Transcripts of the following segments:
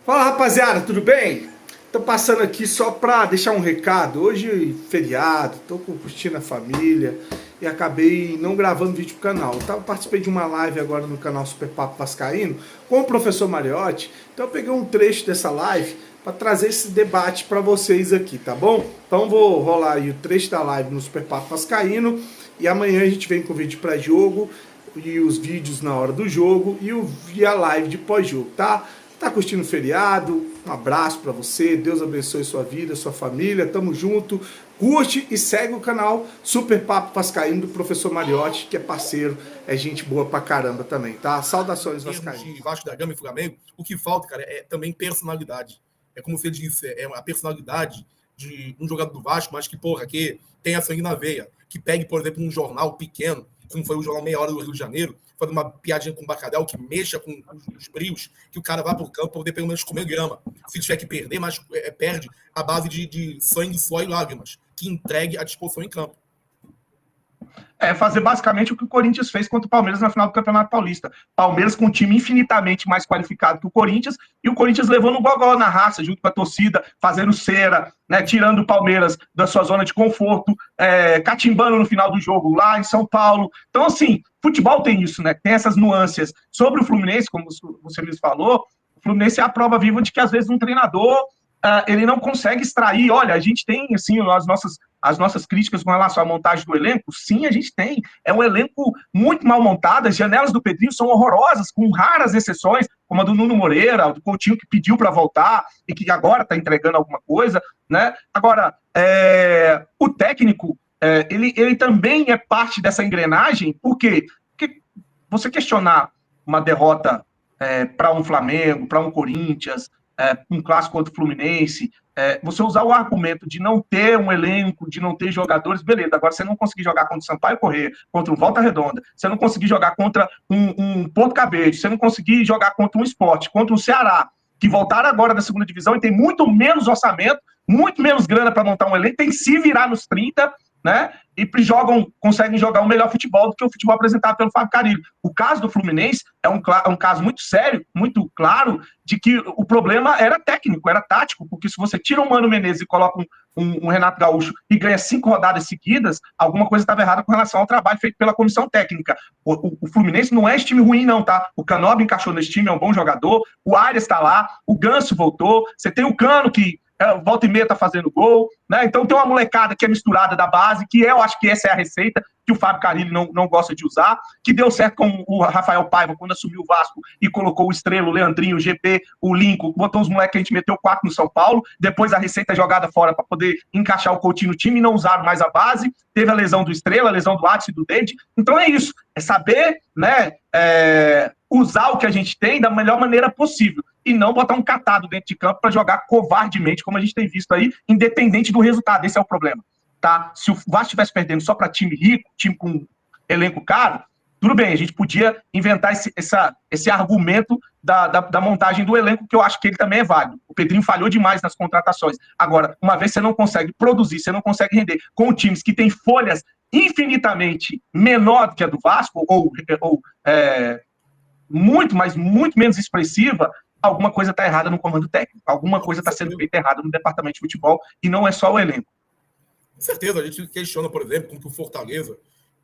Fala rapaziada, tudo bem? Tô passando aqui só pra deixar um recado. Hoje feriado, tô curtindo a família e acabei não gravando vídeo pro canal. Participei de uma live agora no canal Super Papo Vascaíno com o professor Mariotti. Então eu peguei um trecho dessa live para trazer esse debate para vocês aqui, tá bom? Então vou rolar aí o trecho da live no Super Papo Vascaíno e amanhã a gente vem com o vídeo pré-jogo e os vídeos na hora do jogo e a live de pós-jogo, tá? Tá curtindo o feriado? Um abraço pra você, Deus abençoe sua vida, sua família, tamo junto. Curte e segue o canal Super Papo Vascaíno do professor Mariotti, que é parceiro, é gente boa pra caramba também, tá? Saudações vascaínos. De Vasco da Gama e Flamengo, o que falta, cara, é também personalidade. É como você disse, é a personalidade de um jogador do Vasco, mas que, porra, que tem a sangue na veia. Que pegue, por exemplo, um jornal pequeno, como foi o jornal Meia Hora do Rio de Janeiro, fazer uma piadinha com o Bacalhau, que mexa com os brios, que o cara vá pro campo para poder pelo menos comer grama. Se tiver que perder, mas perde a base de sangue, suor e lágrimas, que entregue à disposição em campo. Fazer basicamente o que o Corinthians fez contra o Palmeiras na final do Campeonato Paulista. Palmeiras com um time infinitamente mais qualificado que o Corinthians, e o Corinthians levando o gogó na raça, junto com a torcida, fazendo cera, né, tirando o Palmeiras da sua zona de conforto, catimbando no final do jogo lá em São Paulo. Então, assim, futebol tem isso, né? Tem essas nuances. Sobre o Fluminense, como você mesmo falou, o Fluminense é a prova viva de que, às vezes, um treinador ele não consegue extrair. Olha, a gente tem, assim, as nossas críticas com relação à montagem do elenco. Sim, a gente tem. É um elenco muito mal montado. As janelas do Pedrinho são horrorosas, com raras exceções, como a do Nuno Moreira, do Coutinho, que pediu para voltar e que agora está entregando alguma coisa, né? Agora, o técnico, ele também é parte dessa engrenagem. Por quê? Porque você questionar uma derrota para um Flamengo, para um Corinthians, um clássico contra o Fluminense, você usar o argumento de não ter um elenco, de não ter jogadores, beleza. Agora, você não conseguir jogar contra o Sampaio Corrêa, contra o Volta Redonda, você não conseguir jogar contra um Porto Cabede, você não conseguir jogar contra um Sport, contra o Ceará, que voltaram agora da segunda divisão e tem muito menos orçamento, muito menos grana para montar um elenco, tem que se virar nos 30, né? E conseguem jogar o melhor futebol do que o futebol apresentado pelo Fábio Carille. O caso do Fluminense é um caso muito sério, muito claro, de que o problema era técnico, era tático, porque se você tira o Mano Menezes e coloca um Renato Gaúcho e ganha 5 rodadas seguidas, alguma coisa estava errada com relação ao trabalho feito pela comissão técnica. O Fluminense não é esse time ruim, não, tá? O Canóbio encaixou nesse time, é um bom jogador, o Arias está lá, o Ganso voltou, você tem o Cano, que volta e meia tá fazendo gol, né? Então tem uma molecada que é misturada da base, que eu acho que essa é a receita que o Fábio Carille não gosta de usar, que deu certo com o Rafael Paiva quando assumiu o Vasco e colocou o Estrela, o Leandrinho, o GP, o Lincoln, botou os moleques que a gente meteu 4 no São Paulo, depois a receita jogada fora para poder encaixar o Coutinho no time e não usaram mais a base, teve a lesão do Estrela, a lesão do Adson e do David. Então é isso, é saber, né, usar o que a gente tem da melhor maneira possível e não botar um catado dentro de campo para jogar covardemente, como a gente tem visto aí, independente do resultado. Esse é o problema, tá? Se o Vasco estivesse perdendo só para time rico, time com elenco caro, tudo bem, a gente podia inventar esse argumento da montagem do elenco, que eu acho que ele também é válido. O Pedrinho falhou demais nas contratações. Agora, uma vez você não consegue produzir, você não consegue render com times que têm folhas infinitamente menor do que a do Vasco, ou muito, mas muito menos expressiva, alguma coisa está errada no comando técnico, alguma coisa está sendo feita errada no departamento de futebol, e não é só o elenco. Com certeza, a gente questiona, por exemplo, como que o Fortaleza,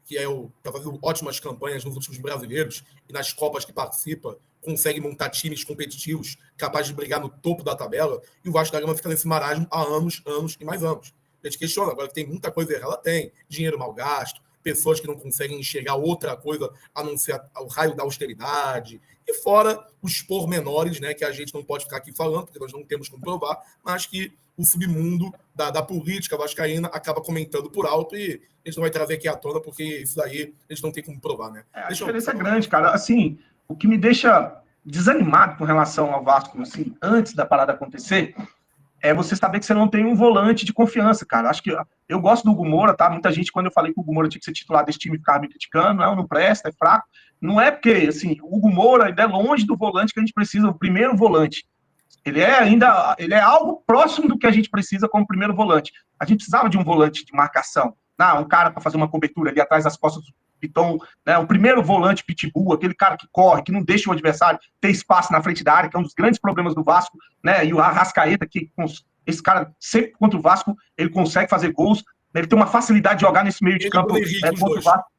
que está fazendo ótimas campanhas nos últimos brasileiros e nas Copas que participa, consegue montar times competitivos, capazes de brigar no topo da tabela, e o Vasco da Gama fica nesse marasmo há anos, anos e mais anos. A gente questiona, agora que tem muita coisa errada, tem dinheiro mal gasto, pessoas que não conseguem enxergar outra coisa a não ser o raio da austeridade, e fora os pormenores, né, que a gente não pode ficar aqui falando, porque nós não temos como provar, mas que o submundo da política vascaína acaba comentando por alto, e a gente não vai trazer aqui à tona, porque isso daí a gente não tem como provar, né? A diferença é grande, cara. Assim, o que me deixa desanimado com relação ao Vasco, assim, antes da parada acontecer, é você saber que você não tem um volante de confiança, cara. Acho que eu gosto do Hugo Moura, tá? Muita gente, quando eu falei que o Hugo Moura tinha que ser titular desse time, ficava me criticando, não presta, é fraco. Não é porque, assim, o Hugo Moura ainda é longe do volante que a gente precisa, o primeiro volante. Ele é algo próximo do que a gente precisa como primeiro volante. A gente precisava de um volante de marcação, um cara para fazer uma cobertura ali atrás das costas Piton, né, o primeiro volante pitbull, aquele cara que corre, que não deixa o adversário ter espaço na frente da área, que é um dos grandes problemas do Vasco, né, e o Arrascaeta, que esse cara sempre contra o Vasco, ele consegue fazer gols, né, ele tem uma facilidade de jogar nesse meio de campo contra o Vasco,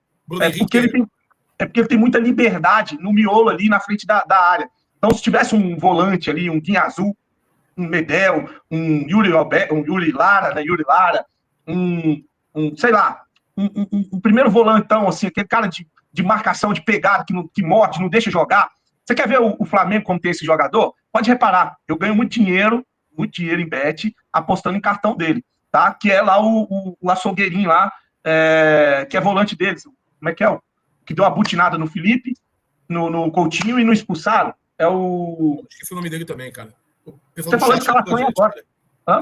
porque ele tem muita liberdade no miolo ali na frente da área. Então, se tivesse um volante ali, um Guinha Azul, um Medel, um Yuri Lara, né, sei lá, um primeiro volantão, assim, aquele cara de marcação, de pegada, que morde, não deixa jogar. Você quer ver o Flamengo como tem esse jogador? Pode reparar, eu ganho muito dinheiro em bet, apostando em cartão dele, tá? Que é lá o açougueirinho lá, que é volante deles. Como é que é? Que deu uma butinada no Felipe, no Coutinho e no expulsaram. É o... Esqueci o nome dele também, cara. Você falou escalação aí agora.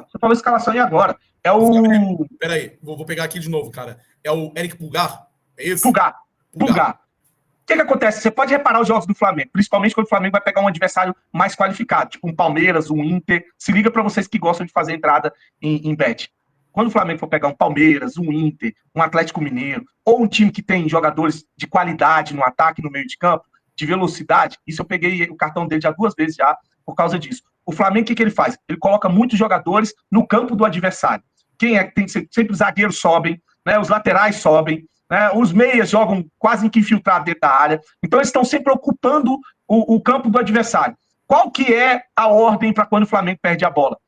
Você falou escalação aí agora. É o... Peraí, vou pegar aqui de novo, cara. É o Eric Pulgar? É esse? Pulgar. O que acontece? Você pode reparar os jogos do Flamengo, principalmente quando o Flamengo vai pegar um adversário mais qualificado, tipo um Palmeiras, um Inter. Se liga para vocês que gostam de fazer entrada em bet. Quando o Flamengo for pegar um Palmeiras, um Inter, um Atlético Mineiro, ou um time que tem jogadores de qualidade no ataque, no meio de campo, de velocidade, isso eu peguei o cartão dele já 2 vezes já por causa disso. O Flamengo, o que ele faz? Ele coloca muitos jogadores no campo do adversário. Quem é que tem sempre os zagueiros sobem, né? Os laterais sobem, né? Os meias jogam quase que infiltrados dentro da área. Então eles estão sempre ocupando o campo do adversário. Qual que é a ordem para quando o Flamengo perde a bola?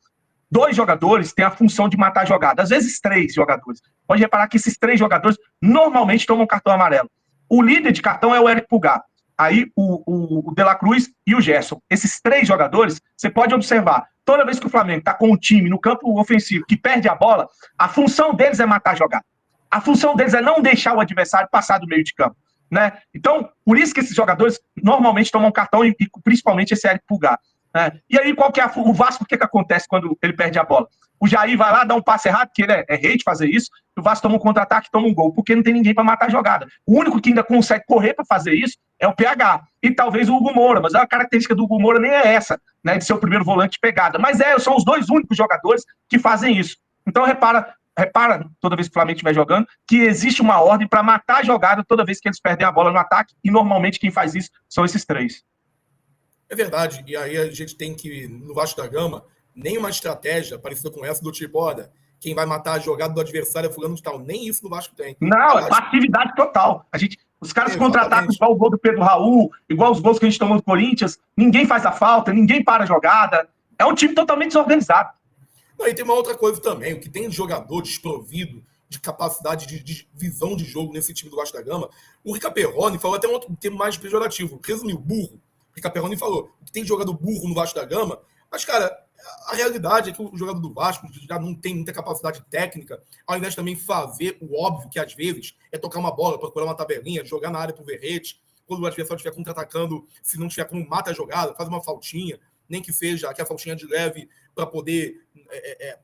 2 jogadores têm a função de matar a jogada, às vezes 3 jogadores. Pode reparar que esses 3 jogadores normalmente tomam cartão amarelo. O líder de cartão é o Eric Pulgar. Aí o De La Cruz e o Gerson. Esses 3 jogadores, você pode observar, toda vez que o Flamengo está com um time no campo ofensivo que perde a bola, a função deles é matar a jogada. A função deles é não deixar o adversário passar do meio de campo, né? Então, por isso que esses jogadores normalmente tomam cartão e principalmente esse Eric Pulgar. Né? E aí, qual que é o Vasco? O que acontece quando ele perde a bola? O Jair vai lá, dá um passe errado, que ele é rei de fazer isso, o Vasco toma um contra-ataque e toma um gol, porque não tem ninguém para matar a jogada. O único que ainda consegue correr para fazer isso é o PH, e talvez o Hugo Moura, mas a característica do Hugo Moura nem é essa, né, de ser o primeiro volante de pegada, mas são os 2 únicos jogadores que fazem isso. Então, repara, toda vez que o Flamengo estiver jogando, que existe uma ordem para matar a jogada toda vez que eles perdem a bola no ataque, e normalmente quem faz isso são esses 3. É verdade, e aí a gente tem que, no Vasco da Gama, nenhuma estratégia parecida com essa do tipo, olha, quem vai matar a jogada do adversário é fulano de tal. Nem isso no Vasco tem. Não, é passividade total. Os caras contra-atacam igual o gol do Pedro Raul, igual os gols que a gente tomou do Corinthians, ninguém faz a falta, ninguém para a jogada. É um time totalmente desorganizado. Não, e tem uma outra coisa também, o que tem de jogador desprovido de capacidade de visão de jogo nesse time do Vasco da Gama. O Rica Perrone falou até um outro termo mais pejorativo, resumiu, burro. O Rica Perrone falou que tem jogador burro no Vasco da Gama, mas, cara, a realidade é que o jogador do Vasco já não tem muita capacidade técnica, ao invés de também fazer o óbvio, que às vezes é tocar uma bola, procurar uma tabelinha, jogar na área pro Verrete, quando o adversário estiver contra-atacando, se não tiver como mata a jogada, faz uma faltinha, nem que seja aquela faltinha de leve para poder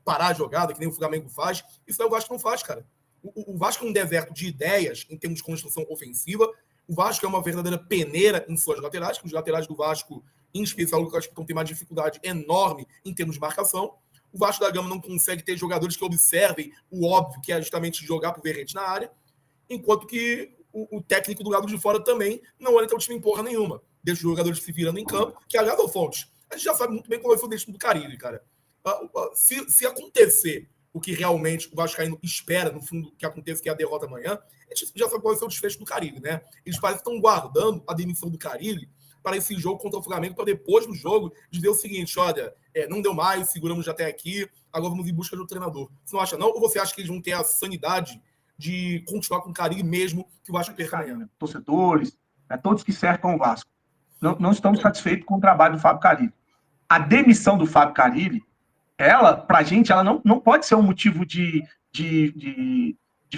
parar a jogada, que nem o Flamengo faz. Isso aí o Vasco não faz, cara. O Vasco é um deserto de ideias em termos de construção ofensiva. O Vasco é uma verdadeira peneira em suas laterais, que os laterais do Vasco, em especial o Lucas Piton, tem uma dificuldade enorme em termos de marcação. O Vasco da Gama não consegue ter jogadores que observem o óbvio, que é justamente jogar pro Verrete na área, enquanto que o técnico do lado de fora também não olha para o time em porra nenhuma. Deixa os jogadores se virando em campo, que aliás, ao Fontes, a gente já sabe muito bem como foi o destino do Carille, cara. Se acontecer o que realmente o Vascaíno espera, no fundo, que aconteça, que é a derrota amanhã, a gente já sabe qual vai ser o desfecho do Carille, né? Eles parecem que estão guardando a demissão do Carille para esse jogo contra o Flamengo, para depois do jogo dizer o seguinte, olha, não deu mais, seguramos já até aqui, agora vamos em busca do treinador. Você não acha não? Ou você acha que eles vão ter a sanidade de continuar com o Carille mesmo que o Vasco perca amanhã? Torcedores, todos que cercam o Vasco, não estamos satisfeitos com o trabalho do Fábio Carille. A demissão do Fábio Carille, pra gente, ela não pode ser um motivo de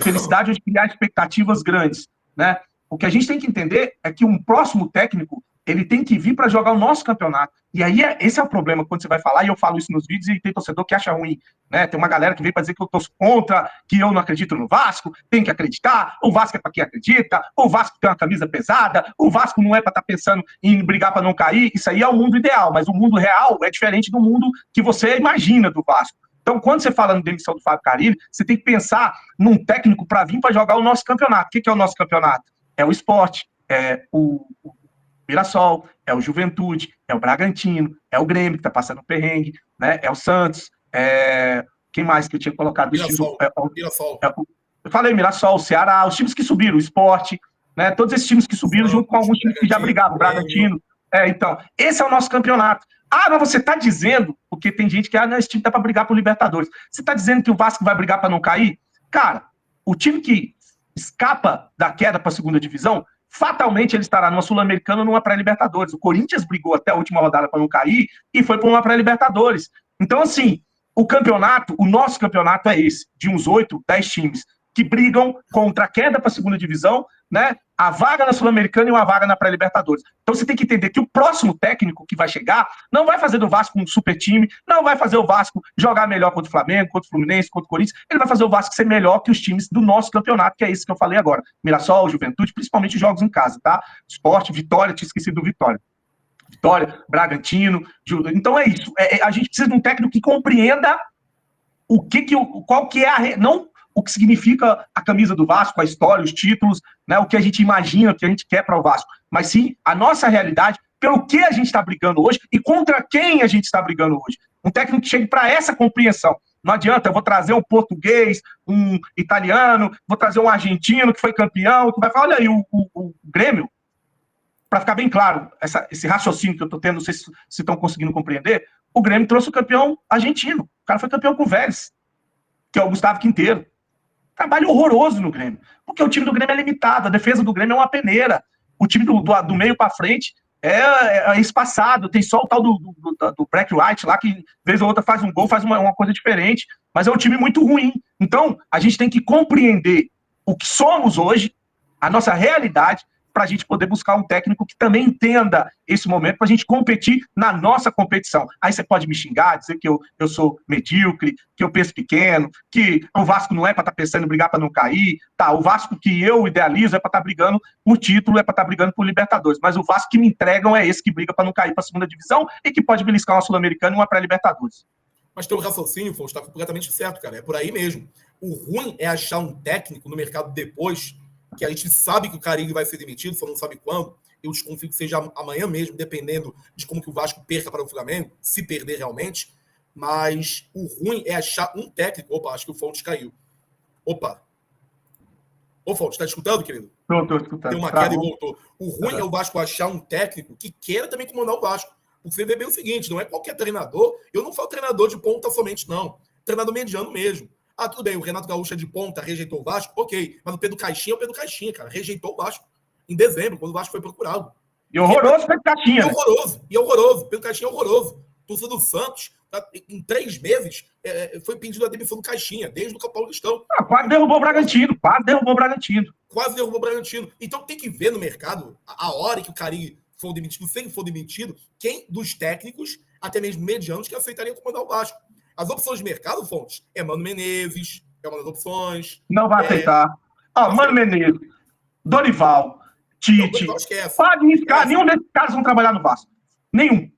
felicidade ou de criar expectativas grandes, né? O que a gente tem que entender é que um próximo técnico, ele tem que vir para jogar o nosso campeonato. E aí, esse é o problema quando você vai falar, e eu falo isso nos vídeos, e tem torcedor que acha ruim, né? Tem uma galera que vem para dizer que eu torço contra, que eu não acredito no Vasco, tem que acreditar, o Vasco é para quem acredita, o Vasco tem uma camisa pesada, o Vasco não é para estar pensando em brigar para não cair. Isso aí é o mundo ideal, mas o mundo real é diferente do mundo que você imagina do Vasco. Então, quando você fala na demissão do Fábio Carille, você tem que pensar num técnico para vir para jogar o nosso campeonato. O que é o nosso campeonato? é o Sport, é o Mirassol, é o Juventude, é o Bragantino, é o Grêmio, que está passando um perrengue, né? É o Santos, quem mais que eu tinha colocado? Mirassol. Eu falei Mirassol, o Ceará, os times que subiram, o Sport, né? Todos esses times que subiram junto com alguns times que já brigavam, o Bragantino. Então, esse é o nosso campeonato. Mas você está dizendo, porque tem gente que, esse time tá para brigar por Libertadores. Você está dizendo que o Vasco vai brigar para não cair? Cara, o time que escapa da queda para a segunda divisão, fatalmente ele estará numa Sul-Americana ou numa pré-Libertadores. O Corinthians brigou até a última rodada para não cair e foi para uma pré-Libertadores. Então, assim, o nosso campeonato é esse, de uns 8, 10 times que brigam contra a queda para a segunda divisão, né? A vaga na Sul-Americana e uma vaga na pré-Libertadores. Então você tem que entender que o próximo técnico que vai chegar não vai fazer do Vasco um super time, não vai fazer o Vasco jogar melhor contra o Flamengo, contra o Fluminense, contra o Corinthians, ele vai fazer o Vasco ser melhor que os times do nosso campeonato, que é esse que eu falei agora. Mirassol, Juventude, principalmente os jogos em casa, tá? Sport, Vitória, tinha esquecido do Vitória. Vitória, Bragantino. Então é isso. A gente precisa de um técnico que compreenda qual que é não o que significa a camisa do Vasco, a história, os títulos, né, o que a gente imagina, o que a gente quer para o Vasco, mas sim a nossa realidade, pelo que a gente está brigando hoje e contra quem a gente está brigando hoje. Um técnico que chegue para essa compreensão. Não adianta, eu vou trazer um português, um italiano, vou trazer um argentino que foi campeão, que vai falar, olha aí, o Grêmio, para ficar bem claro, esse raciocínio que eu estou tendo, não sei se estão conseguindo compreender, o Grêmio trouxe o campeão argentino. O cara foi campeão com o Vélez, que é o Gustavo Quinteiro. Trabalho horroroso no Grêmio, porque o time do Grêmio é limitado, a defesa do Grêmio é uma peneira, o time do meio para frente é espaçado, tem só o tal do Black White lá, que vez ou outra faz um gol, faz uma coisa diferente, mas é um time muito ruim. Então, a gente tem que compreender o que somos hoje, a nossa realidade, para a gente poder buscar um técnico que também entenda esse momento, para a gente competir na nossa competição. Aí você pode me xingar, dizer que eu sou medíocre, que eu penso pequeno, que o Vasco não é para estar pensando em brigar para não cair, tá? O Vasco que eu idealizo é para estar brigando por título, é para estar brigando por Libertadores, mas o Vasco que me entregam é esse que briga para não cair para a segunda divisão e que pode beliscar uma Sul-Americana e uma pré-Libertadores. Mas teu raciocínio, Fon, está completamente certo, cara. É por aí mesmo. O ruim é achar um técnico no mercado depois, que a gente sabe que o Carille vai ser demitido, só não sabe quando. Eu desconfio que seja amanhã mesmo, dependendo de como que o Vasco perca para o Flamengo, se perder realmente. Mas o ruim é achar um técnico. Opa, acho que o Fontes caiu. Opa. Ô, Fontes, tá escutando, querido? Tô escutando. Deu uma queda e voltou. O ruim é o Vasco achar um técnico que queira também comandar o Vasco. Porque você vê bem o seguinte, não é qualquer treinador. Eu não falo treinador de ponta somente, não. Treinador mediano mesmo. Tudo bem, o Renato Gaúcho é de ponta, rejeitou o Vasco, ok. Mas o Pedro Caixinha é o Pedro Caixinha, cara. Rejeitou o Vasco em dezembro, quando o Vasco foi procurado. E horroroso o Pedro Caixinha. E horroroso. Pedro Caixinha é horroroso. Torcedor do Santos, em 3 meses, foi pedido a demissão do Caixinha, desde o Paulistão. Quase derrubou o Bragantino. Quase derrubou o Bragantino. Então tem que ver no mercado, a hora que o Carille for demitido, se ele for demitido, quem dos técnicos, até mesmo medianos, que aceitaria comandar o Vasco. As opções de mercado, Fontes, é Mano Menezes, é uma das opções. Não vai aceitar. Mano Menezes, Dorival, Tite. Pode riscar, nenhum desses caras vão trabalhar no Vasco. Nenhum.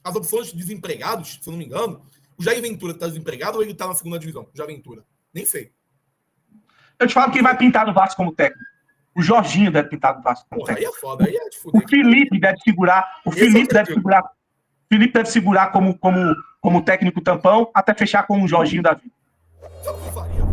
As opções de desempregados, se eu não me engano, o Jair Ventura está desempregado ou ele está na segunda divisão? O Jair Ventura. Nem sei. Eu te falo quem vai pintar no Vasco como técnico. O Jorginho deve pintar no Vasco como técnico. Aí é foda, aí é de fuder. O Felipe deve segurar. O Felipe deve segurar como técnico tampão até fechar com o Jorginho da vida. Sabe o que eu faria?